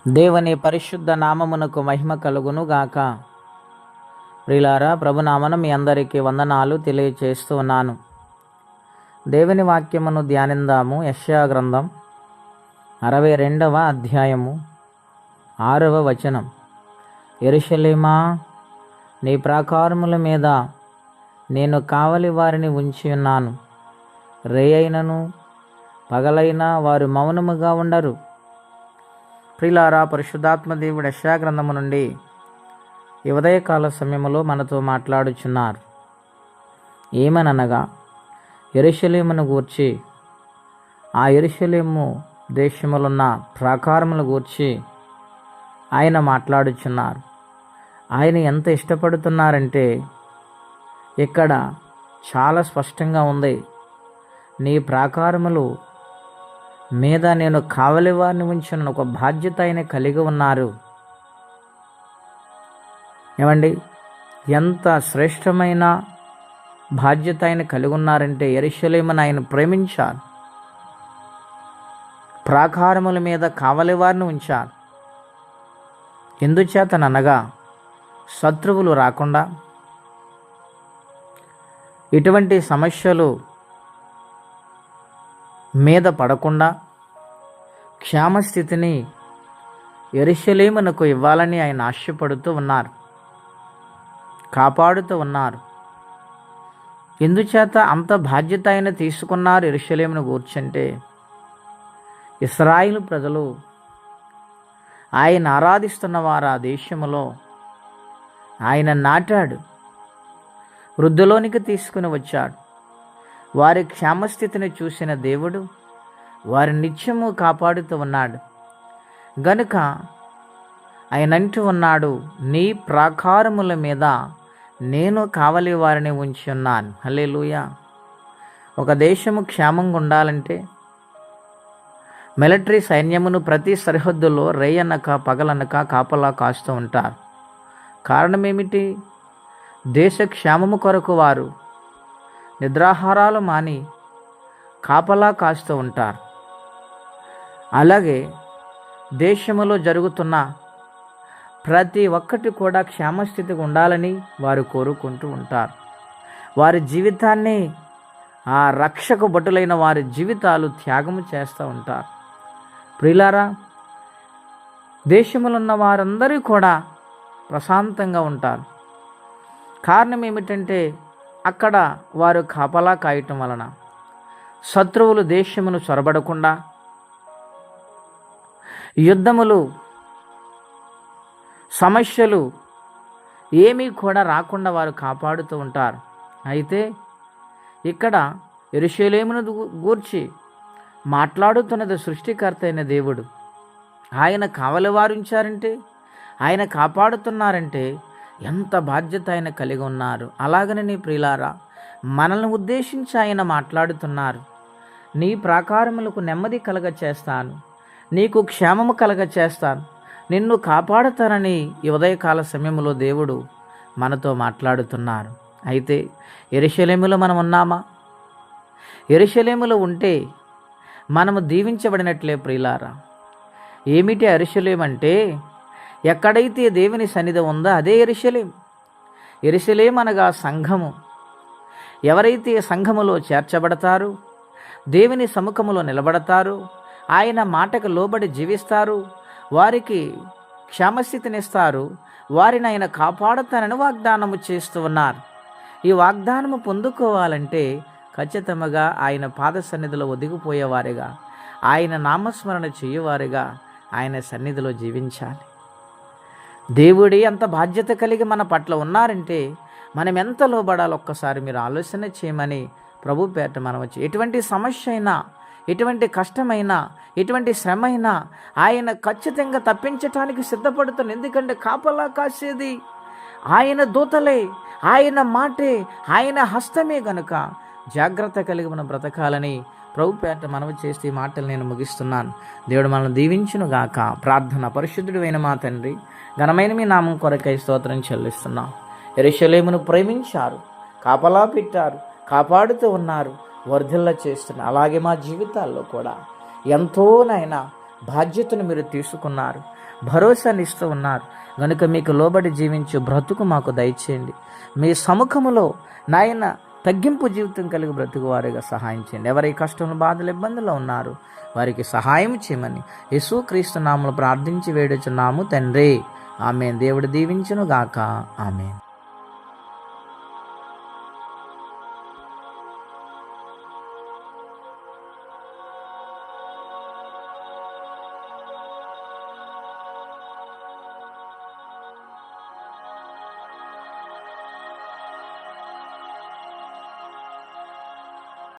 దేవుని పరిశుద్ధ నామమునకు మహిమ కలుగును గాక. ప్రియులారా, ప్రభునామన మీ అందరికీ వందనాలు తెలియచేస్తూ ఉన్నాను. దేవుని వాక్యమును ధ్యానిందాము. యెషయా గ్రంథం 62వ అధ్యాయము 6వ వచనం. యెరూషలేమా, నీ ప్రాకారముల మీద నేను కావలి వారిని ఉంచి ఉన్నాను. రేయైనను పగలైనా వారు మౌనముగా ఉండరు. ప్రియులారా, పరిశుద్ధాత్మ దేవుడు యెషయా గ్రంథము నుండి ఈ ఉదయకాల సమయంలో మనతో మాట్లాడుచున్నారు. ఏమనగా, యెరూషలేమును గూర్చి, ఆ యెరూషలేము దేశములున్న ప్రాకారముల గూర్చి ఆయన మాట్లాడుచున్నారు. ఆయన ఎంత ఇష్టపడుతున్నారంటే ఇక్కడ చాలా స్పష్టంగా ఉంది. నీ ప్రాకారములు మీద నేను కావలి వారిని ఉంచిన ఒక బాధ్యత ఆయన కలిగి ఉన్నారు. ఏమండి, ఎంత శ్రేష్టమైన బాధ్యత ఆయన కలిగి ఉన్నారంటే యెరూషలేమును ఆయన ప్రేమించారు. ప్రాకారముల మీద కావలి వారిని ఉంచారు. ఎందుచేతననగా శత్రువులు రాకుండా, ఇటువంటి సమస్యలు మీద పడకుండా క్షేమస్థితిని యెరూషలేమునకు ఇవ్వాలని ఆయన ఆశపడుతూ ఉన్నారు, కాపాడుతూ ఉన్నారు. ఎందుచేత అంత బాధ్యత ఆయన తీసుకున్నారు యెరూషలేమును గూర్చంటే, ఇశ్రాయేలు ప్రజలు ఆయన ఆరాధిస్తున్న వారు ఆ దేశములో ఆయన నాటాడు, వృద్ధిలోనికి తీసుకుని వచ్చాడు. వారి క్షేమస్థితిని చూసిన దేవుడు వారి నిత్యము కాపాడుతూ ఉన్నాడు. గనుక ఆయన అంటూ ఉన్నాడు, నీ ప్రాకారముల మీద నేను కావలి వారిని ఉంచి ఉన్నాను. హల్లెలూయా. ఒక దేశము క్షేమంగా ఉండాలంటే మిలిటరీ సైన్యమును ప్రతి సరిహద్దులో రేయనక పగలనక కాపలా కాస్తూ ఉంటారు. కారణం ఏమిటి? దేశ క్షేమము కొరకు వారు నిద్రాహారాలు మాని కాపలా కాస్తూ ఉంటారు. అలాగే దేశములో జరుగుతున్న ప్రతి ఒక్కటి కూడా క్షేమస్థితిగా ఉండాలని వారు కోరుకుంటూ ఉంటారు. వారి జీవితాన్ని, ఆ రక్షక భటులైన వారి జీవితాలు త్యాగము చేస్తూ ఉంటారు. ప్రియులారా, దేశములో ఉన్న వారందరూ కూడా ప్రశాంతంగా ఉంటారు. కారణం ఏమిటంటే అక్కడ వారు కాపలా కాయటం వలన శత్రువులు దేశమును చొరబడకుండా, యుద్ధములు, సమస్యలు ఏమీ కూడా రాకుండా వారు కాపాడుతూ ఉంటారు. అయితే ఇక్కడ యెరూషలేమును గూర్చి మాట్లాడుతున్నది సృష్టికర్త అయిన దేవుడు. ఆయన కావలి వారు ఉంచారంటే, ఆయన కాపాడుతున్నారంటే ఎంత బాధ్యత ఆయన కలిగి ఉన్నారు. అలాగనే నీ ప్రియులారా, మనల్ని ఉద్దేశించి ఆయన మాట్లాడుతున్నారు. నీ ప్రాకారములకు నెమ్మది కలగ చేస్తాను, నీకు క్షేమము కలగ చేస్తాను, నిన్ను కాపాడుతానని ఈ ఉదయకాల సమయంలో దేవుడు మనతో మాట్లాడుతున్నారు. అయితే యెరూషలేములో మనం ఉన్నామా? యెరూషలేములో ఉంటే మనము దీవించబడినట్లే ప్రియులారా. ఏమిటి యెరూషలేము అంటే, ఎక్కడైతే దేవుని సన్నిధి ఉందో అదే యెరూషలేం. యెరూషలేం అనగా సంఘము. ఎవరైతే సంఘములో చేర్చబడతారు, దేవుని సముఖములో నిలబడతారు, ఆయన మాటకు లోబడి జీవిస్తారు, వారికి క్షేమస్థితినిస్తారు, వారిని ఆయన కాపాడుతానని వాగ్దానము చేస్తూ ఉన్నారు. ఈ వాగ్దానము పొందుకోవాలంటే ఖచ్చితంగా ఆయన పాద సన్నిధిలో ఒదిగిపోయేవారిగా, ఆయన నామస్మరణ చేయవారిగా ఆయన సన్నిధిలో జీవించాలి. దేవుడే అంత బాధ్యత కలిగి మన పట్ల ఉన్నారంటే మనం ఎంత లోబడాలో ఒక్కసారి మీరు ఆలోచన చేయమని ప్రభు పేట మనం వచ్చి, ఎటువంటి సమస్య అయినా, ఎటువంటి కష్టమైనా, ఎటువంటి శ్రమ అయినా ఆయన ఖచ్చితంగా తప్పించటానికి సిద్ధపడుతుంది. ఎందుకంటే కాపలా కాసేది ఆయన దూతలే, ఆయన మాటే, ఆయన హస్తమే. గనుక జాగ్రత్త కలిగి మనం బ్రతకాలని ప్రభు పేట మనవి చేస్తే ఈ మాటలు నేను ముగిస్తున్నాను. దేవుడు మనల్ని దీవించును గాక. ప్రార్థన. పరిశుద్ధుడు అయిన మా తండ్రి, ఘనమైన మీ నామం కొరకై స్తోత్రం చెల్లిస్తున్నాం. యెరూషలేమును ప్రేమించారు, కాపలా పెట్టారు, కాపాడుతూ ఉన్నారు, వర్ధిల్ల చేస్తున్నారు. అలాగే మా జీవితాల్లో కూడా ఎంతోనైనా బాధ్యతను మీరు తీసుకున్నారు, భరోసాని ఇస్తూ ఉన్నారు. కనుక మీకు లోబడి జీవించు బ్రతుకు మాకు దయచేయండి. మీ సముఖములో నాయన తగ్గింపు జీవితం కలిగి బ్రతుకు వారిగా సహాయం చేయండి. ఎవరి కష్టంలో బాధలు ఇబ్బందుల్లో ఉన్నారు వారికి సహాయం చేయమని యేసుక్రీస్తు నామములో ప్రార్థించి వేడుచున్నాము తండ్రి. ఆమేన్. దేవుడు దీవించును గాక. ఆమేన్.